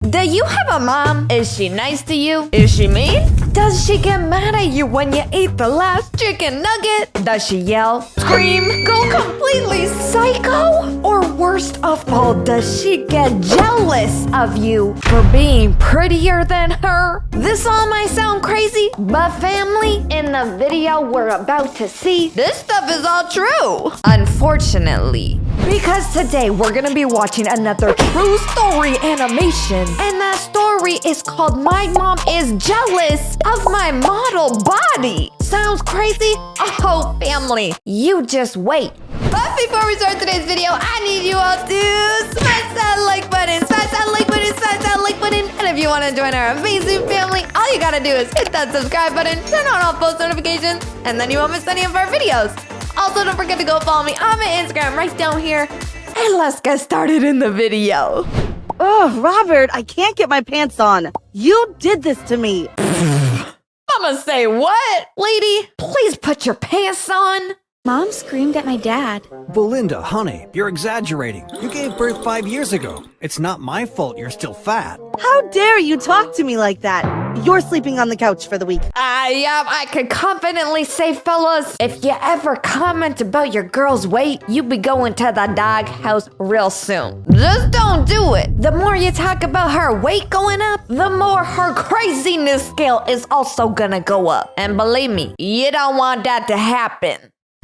Do you have a mom? Is she nice to you? Is she mean? Does she get mad at you when you eat the last chicken nugget? Does she yell, scream, go completely psycho? Or worst of all, does she get jealous of you for being prettier than her? This all might sound crazy, but family, in the video we're about to see, this stuff is all true. Unfortunately. Because today we're gonna be watching another true story animation, and that story is called My Mom is Jealous of My Model Body. Sounds crazy? Oh, family, you just wait. But before we start today's video, I need you all to smash that like button, smash that like button, smash that like button. And if you want to join our amazing family, all you gotta do is hit that subscribe button, turn on all post notifications, and then you won't miss any of our videos. Also, don't forget to go follow me on my Instagram right down here. And let's get started in the video. Oh, Robert, I can't get my pants on. You did this to me. Mama say what? Lady, please put your pants on. Mom screamed at my dad. Belinda, honey, you're exaggerating. You gave birth 5 years ago. It's not my fault you're still fat. How dare you talk to me like that? You're sleeping on the couch for the week. I could confidently say, fellas, if you ever comment about your girl's weight, you be going to the doghouse real soon. Just don't do it. The more you talk about her weight going up, the more her craziness scale is also gonna go up. And believe me, you don't want that to happen.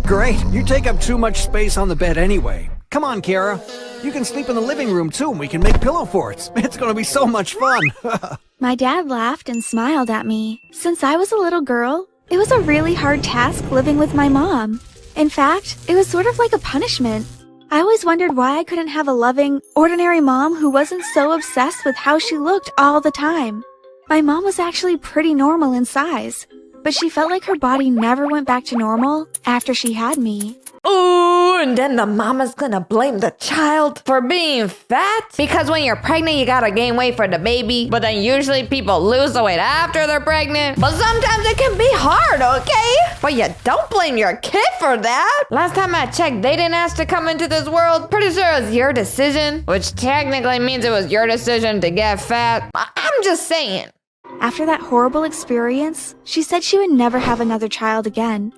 Great, you take up too much space on the bed anyway. Come on, Kara. You can sleep in the living room too and we can make pillow forts. It's gonna be so much fun. My dad laughed and smiled at me. Since I was a little girl, it was a really hard task living with my mom. In fact, it was sort of like a punishment. I always wondered why I couldn't have a loving, ordinary mom who wasn't so obsessed with how she looked all the time. My mom was actually pretty normal in size, but she felt like her body never went back to normal after she had me. Ooh, and then the mama's gonna blame the child for being fat? Because when you're pregnant, you gotta gain weight for the baby, but then usually people lose the weight after they're pregnant. But sometimes it can be hard, okay? But you don't blame your kid for that. Last time I checked, they didn't ask to come into this world. Pretty sure it was your decision, which technically means it was your decision to get fat. I'm just saying. After that horrible experience, she said she would never have another child again.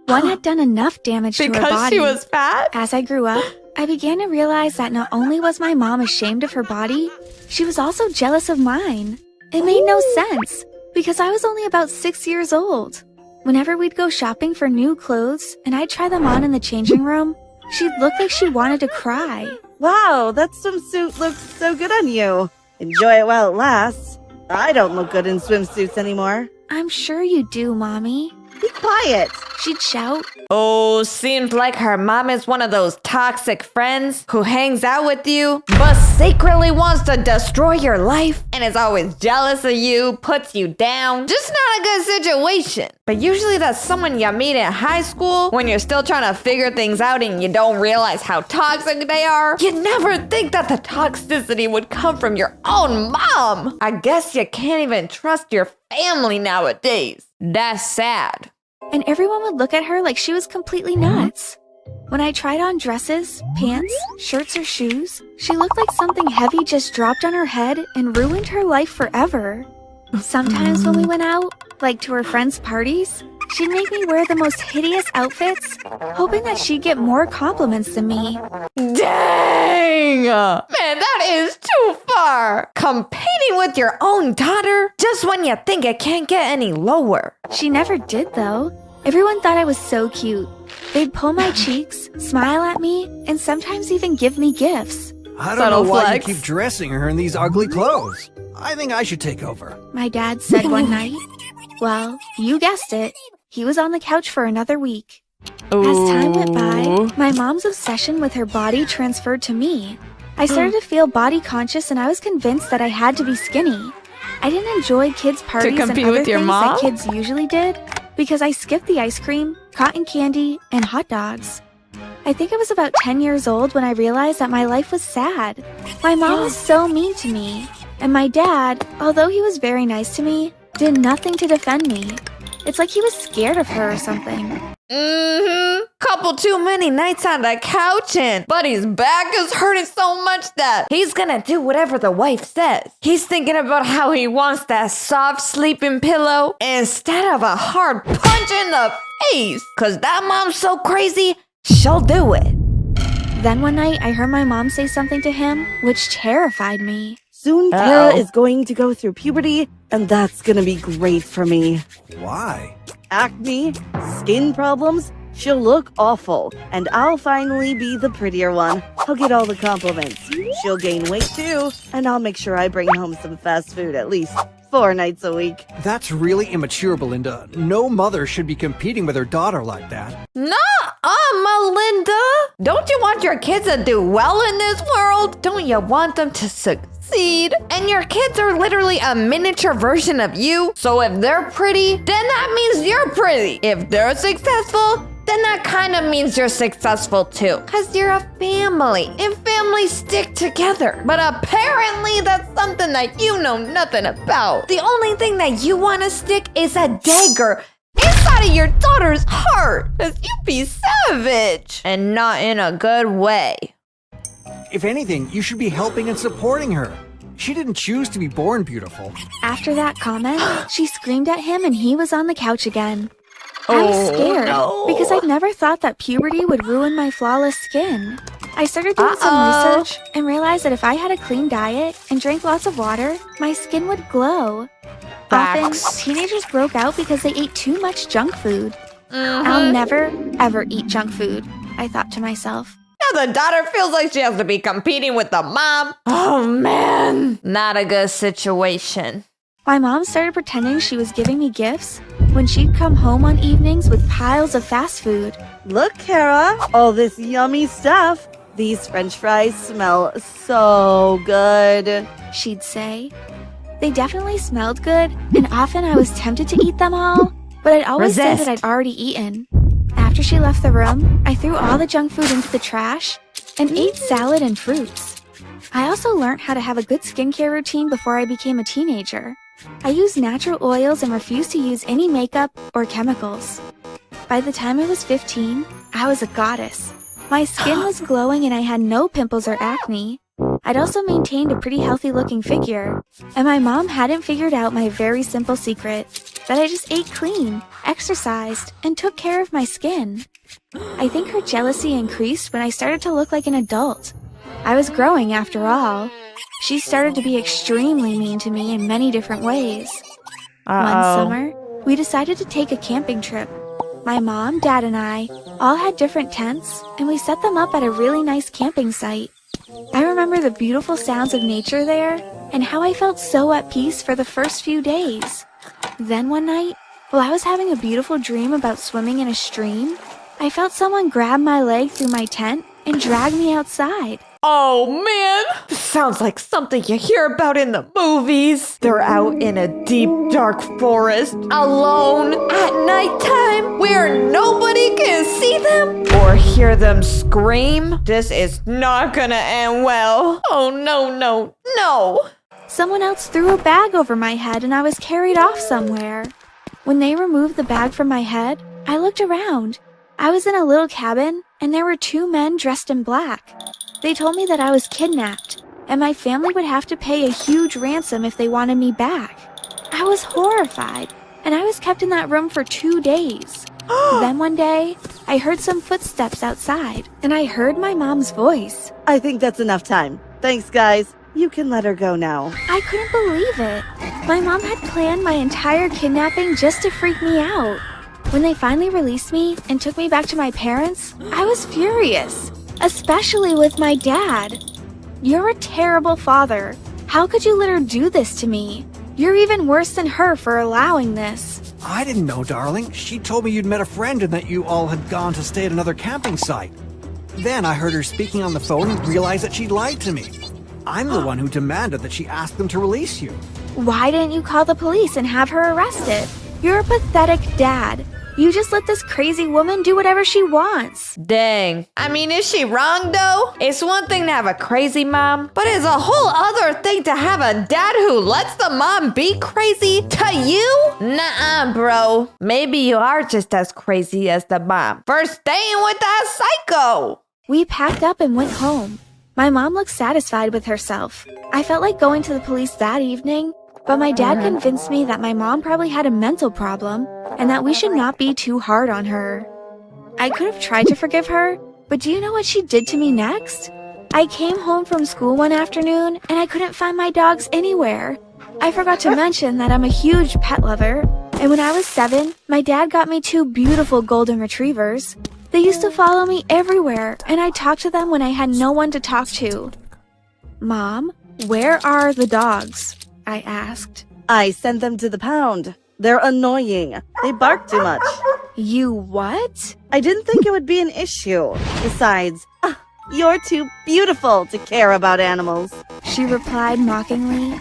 One had done enough damage to her body. Because she was fat? As I grew up, I began to realize that not only was my mom ashamed of her body, she was also jealous of mine. It made no sense, because I was only about 6 years old. Whenever we'd go shopping for new clothes and I'd try them on in the changing room, she'd look like she wanted to cry. Wow, that swimsuit looks so good on you. Enjoy it while it lasts. I don't look good in swimsuits anymore. I'm sure you do, Mommy. Be quiet. She'd shout. Oh, seems like her mom is one of those toxic friends who hangs out with you, but secretly wants to destroy your life and is always jealous of you, puts you down. Just not a good situation. But usually that's someone you meet in high school when you're still trying to figure things out and you don't realize how toxic they are. You'd never think that the toxicity would come from your own mom. I guess you can't even trust your family nowadays. That's sad. And everyone would look at her like she was completely nuts. When I tried on dresses, pants, shirts, or shoes, she looked like something heavy just dropped on her head and ruined her life forever. Sometimes when we went out, like to her friends' parties, she'd make me wear the most hideous outfits, hoping that she'd get more compliments than me. Dang! Man, that is too far! Competing with your own daughter just when you think it can't get any lower. She never did, though. Everyone thought I was so cute. They'd pull my cheeks, smile at me, and sometimes even give me gifts. I don't know why you keep dressing her in these ugly clothes. I think I should take over. My dad said one night. Well, you guessed it. He was on the couch for another week. As time went by, my mom's obsession with her body transferred to me. I started to feel body conscious and I was convinced that I had to be skinny. I didn't enjoy kids' parties and other things that kids usually did because I skipped the ice cream, cotton candy, and hot dogs. I think I was about 10 years old when I realized that my life was sad. My mom was so mean to me, and my dad, although he was very nice to me, did nothing to defend me. It's like he was scared of her or something. Couple too many nights on the couch and Buddy's back is hurting so much that he's gonna do whatever the wife says. He's thinking about how he wants that soft sleeping pillow instead of a hard punch in the face. Cause that mom's so crazy, she'll do it. Then one night, I heard my mom say something to him, which terrified me. Soon Kara is going to go through puberty, and that's gonna be great for me. Why? Acne, skin problems, she'll look awful, and I'll finally be the prettier one. I'll get all the compliments. She'll gain weight too, and I'll make sure I bring home some fast food at least 4 nights a week. That's really immature, Belinda. No mother should be competing with her daughter like that. Melinda. Don't you want your kids to do well in this world? Don't you want them to succeed? And your kids are literally a miniature version of you. So if they're pretty, then that means you're pretty. If they're successful, then that kind of means you're successful too. Cause you're a family, and families stick together. But apparently that's something that you know nothing about. The only thing that you want to stick is a dagger inside of your daughter's heart. Cause you be savage. And not in a good way. If anything, you should be helping and supporting her. She didn't choose to be born beautiful. After that comment, she screamed at him and he was on the couch again. I was scared because I'd never thought that puberty would ruin my flawless skin. I started doing some research and realized that if I had a clean diet and drank lots of water, my skin would glow. Often, teenagers broke out because they ate too much junk food. I'll never, ever eat junk food, I thought to myself. Now the daughter feels like she has to be competing with the mom. Oh man, not a good situation. My mom started pretending she was giving me gifts when she'd come home on evenings with piles of fast food. Look, Kara, all this yummy stuff. These French fries smell so good, she'd say. They definitely smelled good, and often I was tempted to eat them all, but I'd always say that I'd already eaten. After she left the room, I threw all the junk food into the trash and ate salad and fruits. I also learned how to have a good skincare routine before I became a teenager. I used natural oils and refused to use any makeup or chemicals. By the time I was 15, I was a goddess. My skin was glowing and I had no pimples or acne. I'd also maintained a pretty healthy looking figure, and my mom hadn't figured out my very simple secret, that I just ate clean, exercised, and took care of my skin. I think her jealousy increased when I started to look like an adult. I was growing after all. She started to be extremely mean to me in many different ways. One summer, we decided to take a camping trip. My mom, dad, and I all had different tents, and we set them up at a really nice camping site. I remember the beautiful sounds of nature there, and how I felt so at peace for the first few days. Then one night, while I was having a beautiful dream about swimming in a stream, I felt someone grab my leg through my tent and drag me outside. Oh man, this sounds like something you hear about in the movies. They're out in a deep, dark forest, alone, at nighttime, where nobody can see them or hear them scream. This is not gonna end well. Oh no, no, no. Someone else threw a bag over my head and I was carried off somewhere. When they removed the bag from my head, I looked around. I was in a little cabin and there were 2 men dressed in black. They told me that I was kidnapped, and my family would have to pay a huge ransom if they wanted me back. I was horrified, and I was kept in that room for 2 days. Then one day, I heard some footsteps outside, and I heard my mom's voice. I think that's enough time. Thanks, guys. You can let her go now. I couldn't believe it. My mom had planned my entire kidnapping just to freak me out. When they finally released me and took me back to my parents, I was furious. Especially with my dad. You're a terrible father. How could you let her do this to me? You're even worse than her for allowing this. I didn't know, darling. She told me you'd met a friend and that you all had gone to stay at another camping site. Then I heard her speaking on the phone and realized that she lied to me. I'm the one who demanded that she ask them to release you. Why didn't you call the police and have her arrested? You're a pathetic dad. You just let this crazy woman do whatever she wants. Dang. I mean, is she wrong though? It's one thing to have a crazy mom, but it's a whole other thing to have a dad who lets the mom be crazy to you? Nuh-uh, bro. Maybe you are just as crazy as the mom for staying with that psycho. We packed up and went home. My mom looked satisfied with herself. I felt like going to the police that evening, but my dad convinced me that my mom probably had a mental problem and that we should not be too hard on her. I could have tried to forgive her, but do you know what she did to me next? I came home from school one afternoon and I couldn't find my dogs anywhere. I forgot to mention that I'm a huge pet lover, and when I was 7, my dad got me 2 beautiful golden retrievers. They used to follow me everywhere, and I talked to them when I had no one to talk to. Mom, where are the dogs? I asked. I sent them to the pound. They're annoying. They bark too much. You what? I didn't think it would be an issue. Besides, you're too beautiful to care about animals. She replied mockingly.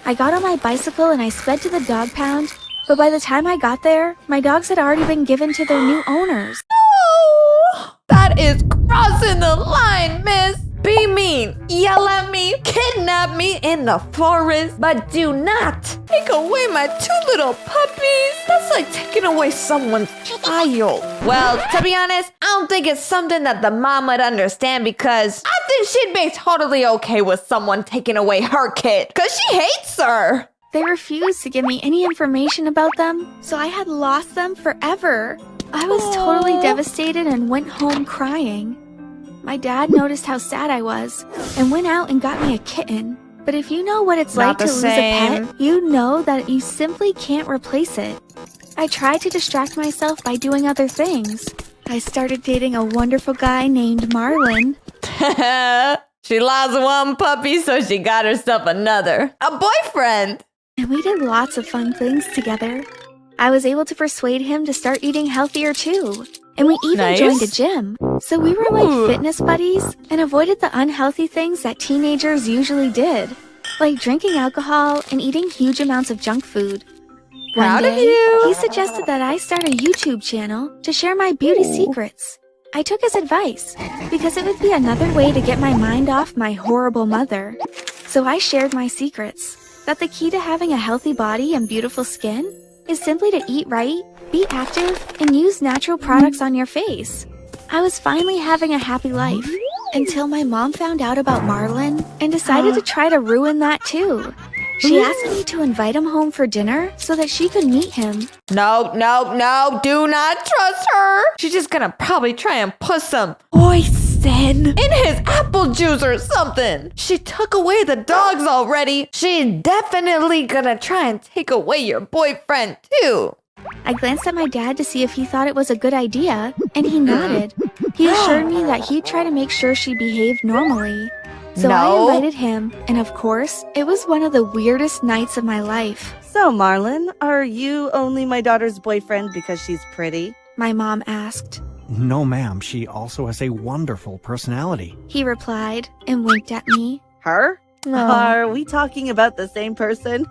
I got on my bicycle and I sped to the dog pound, but by the time I got there, my dogs had already been given to their new owners. Oh, that is crossing the line, miss. Be mean, yell at me, kidnap me in the forest, but do not take away my 2 little puppies. That's like taking away someone's child. Well, to be honest, I don't think it's something that the mom would understand, because I think she'd be totally okay with someone taking away her kid, because she hates her. They refused to give me any information about them, so I had lost them forever. I was totally devastated and went home crying. My dad noticed how sad I was and went out and got me a kitten. But if you know what it's like to lose a pet, you know that you simply can't replace it. I tried to distract myself by doing other things. I started dating a wonderful guy named Marlon. She lost 1 puppy, so she got herself another. A boyfriend! And we did lots of fun things together. I was able to persuade him to start eating healthier too. And we even joined a gym. So we were like fitness buddies and avoided the unhealthy things that teenagers usually did, like drinking alcohol and eating huge amounts of junk food. One day, he suggested that I start a YouTube channel to share my beauty secrets. I took his advice because it would be another way to get my mind off my horrible mother. So I shared my secrets, that the key to having a healthy body and beautiful skin is simply to eat right, be active, and use natural products on your face. I was finally having a happy life until my mom found out about Marlon and decided to try to ruin that too. She asked me to invite him home for dinner so that she could meet him. No, do not trust her. She's just gonna probably try and put some poison in his apple juice or something. She took away the dogs already. She's definitely gonna try and take away your boyfriend too. I glanced at my dad to see if he thought it was a good idea, and he nodded. He assured me that he'd try to make sure she behaved normally. So I invited him, and of course, it was one of the weirdest nights of my life. So, Marlon, are you only my daughter's boyfriend because she's pretty? My mom asked. No, ma'am. She also has a wonderful personality. He replied and winked at me. Her? No. Are we talking about the same person?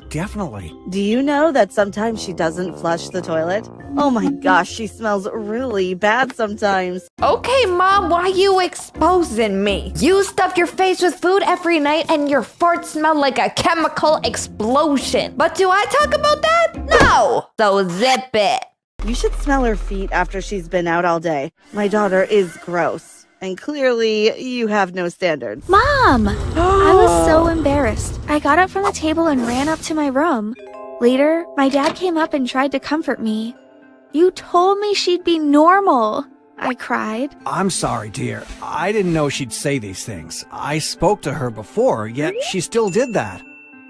Definitely. Do you know that sometimes she doesn't flush the toilet? Oh my gosh, she smells really bad sometimes. Okay, Mom, why you exposing me? You stuff your face with food every night and your farts smell like a chemical explosion. But do I talk about that? No! So zip it. You should smell her feet after she's been out all day. My daughter is gross. And clearly, you have no standards. Mom! I was so embarrassed. I got up from the table and ran up to my room. Later, my dad came up and tried to comfort me. You told me she'd be normal, I cried. I'm sorry, dear. I didn't know she'd say these things. I spoke to her before, yet she still did that.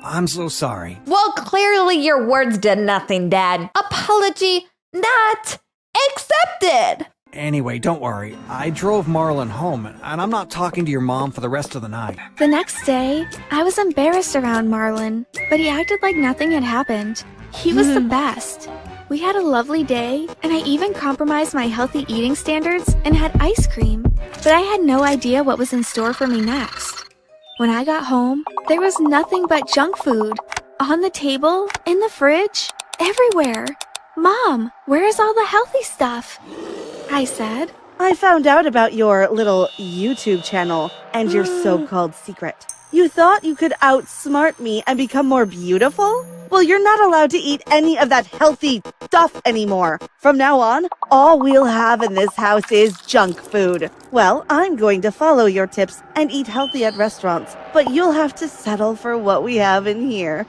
I'm so sorry. Well, clearly your words did nothing, Dad. Apology not accepted. Anyway, don't worry. I drove Marlon home, and I'm not talking to your mom for the rest of the night. The next day, I was embarrassed around Marlon, but he acted like nothing had happened. He was the best. We had a lovely day, and I even compromised my healthy eating standards and had ice cream, but I had no idea what was in store for me next. When I got home, there was nothing but junk food. On the table, in the fridge, everywhere. Mom, where is all the healthy stuff? I said. I found out about your little YouTube channel and your so-called secret. You thought you could outsmart me and become more beautiful? Well, you're not allowed to eat any of that healthy stuff anymore. From now on, all we'll have in this house is junk food. Well, I'm going to follow your tips and eat healthy at restaurants, but you'll have to settle for what we have in here.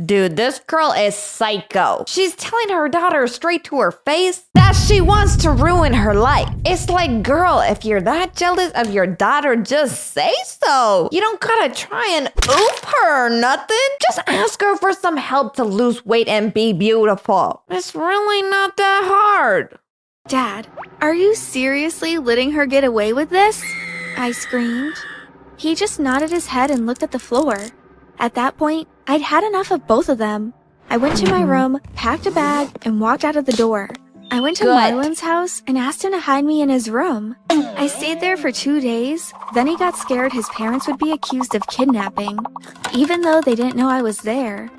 Dude, this girl is psycho. She's telling her daughter straight to her face that she wants to ruin her life. It's like, girl, if you're that jealous of your daughter, just say so. You don't gotta try and oop her or nothing. Just ask her for some help to lose weight and be beautiful. It's really not that hard. Dad, are you seriously letting her get away with this? I screamed. He just nodded his head and looked at the floor. At that point, I'd had enough of both of them. I went to my room, packed a bag, and walked out of the door. I went to Marlon's house and asked him to hide me in his room. I stayed there for 2 days. Then he got scared his parents would be accused of kidnapping, even though they didn't know I was there.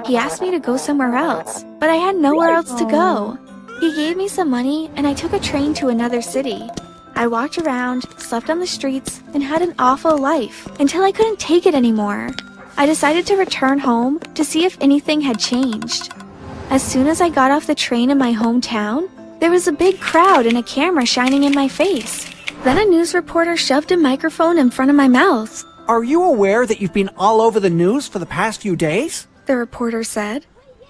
He asked me to go somewhere else, but I had nowhere else to go. He gave me some money and I took a train to another city. I walked around, slept on the streets, and had an awful life until I couldn't take it anymore. I decided to return home to see if anything had changed. As soon as I got off the train in my hometown, there was a big crowd and a camera shining in my face. Then a news reporter shoved a microphone in front of my mouth. Are you aware that you've been all over the news for the past few days? The reporter said.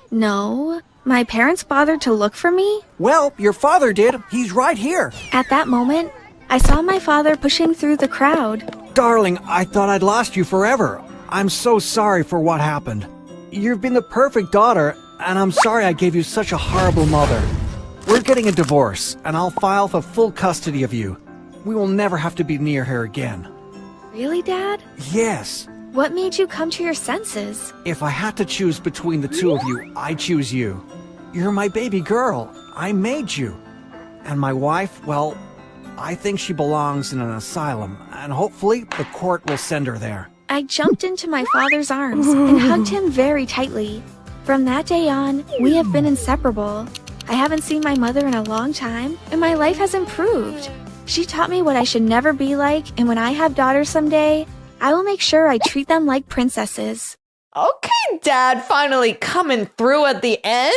No, my parents bothered to look for me? Well, your father did. He's right here. At that moment, I saw my father pushing through the crowd. Darling, I thought I'd lost you forever. I'm so sorry for what happened. You've been the perfect daughter, and I'm sorry I gave you such a horrible mother. We're getting a divorce, and I'll file for full custody of you. We will never have to be near her again. Really, Dad? Yes. What made you come to your senses? If I had to choose between the two of you, I'd choose you. You're my baby girl. I made you. And my wife, well, I think she belongs in an asylum, and hopefully the court will send her there. I jumped into my father's arms and hugged him very tightly. From that day on, we have been inseparable. I haven't seen my mother in a long time, and my life has improved. She taught me what I should never be like, and when I have daughters someday, I will make sure I treat them like princesses. Okay, Dad, finally coming through at the end.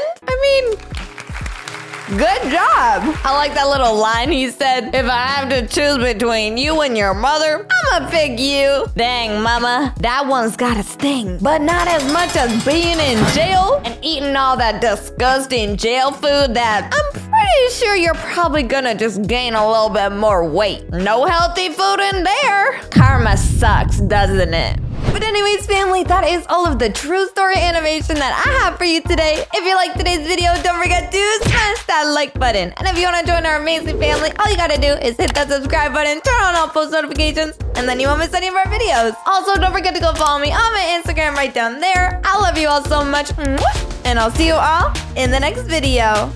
Good job. I like that little line he said, if I have to choose between you and your mother, I'ma pick you. Dang, mama, that one's got a sting. But not as much as being in jail and eating all that disgusting jail food that I'm pretty sure you're probably gonna just gain a little bit more weight. No healthy food in there. Karma sucks, doesn't it? But anyways, family, that is all of the true story animation that I have for you today. If you liked today's video, don't forget to smash that like button. And if you want to join our amazing family, all you gotta do is hit that subscribe button, turn on all post notifications, and then you won't miss any of our videos. Also, don't forget to go follow me on my Instagram right down there. I love you all so much, and I'll see you all in the next video.